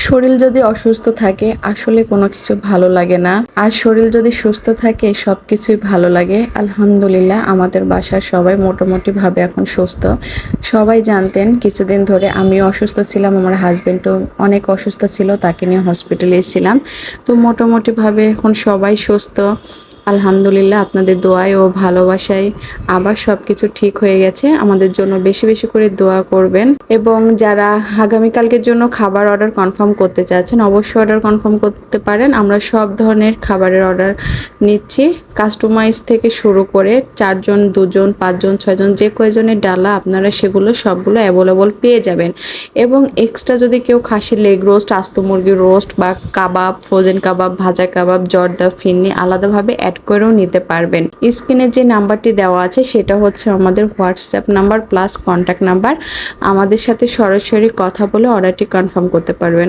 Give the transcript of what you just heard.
শরীর যদি অসুস্থ থাকে আসলে কোনো কিছু ভালো লাগে না, আর শরীর যদি সুস্থ থাকে সবকিছুই ভালো লাগে। আলহামদুলিল্লাহ আমাদের বাসার সবাই মোটামুটি ভাবে এখন সুস্থ। সবাই জানতেন কিছুদিন ধরে আমিও অসুস্থ ছিলাম, আমার হাজবেন্ডও অনেক অসুস্থ ছিল, তাকে নিয়ে হসপিটালে ছিলাম। তো মোটামুটি ভাবে এখন সবাই সুস্থ আলহামদুলিল্লাহ। আপনাদের দোয়ায় ও ভালোবাসায় আবার সবকিছু ঠিক হয়ে গেছে। আমাদের জন্য বেশি বেশি করে দোয়া করবেন, এবং যারা আগামীকালকের জন্য খাবার অর্ডার কনফার্ম করতে চাচ্ছেন অবশ্যই অর্ডার কনফার্ম করতে পারেন। আমরা সব ধরনের খাবারের অর্ডার নিচ্ছি, কাস্টমাইজ থেকে শুরু করে 4 জন 2 জন 5 জন 6 জন যে কয়জনের ডালা আপনারা সেগুলো সবগুলো অ্যাভেলেবল পেয়ে যাবেন। এবং এক্সট্রা যদি কেউ খাসির লেগ রোস্ট, আস্ত মুরগির রোস্ট বা কাবাব, ফ্রোজেন কাবাব, ভাজা কাবাব, জর্দা, ফিন্নি আলাদাভাবে অ্যাড করেও নিতে পারবেন। স্ক্রিনে যে নাম্বারটি দেওয়া আছে সেটা হচ্ছে আমাদের WhatsApp number plus contact number. আমাদের সাথে সরাসরি কথা বলে অর্ডারটি কনফার্ম করতে পারবেন।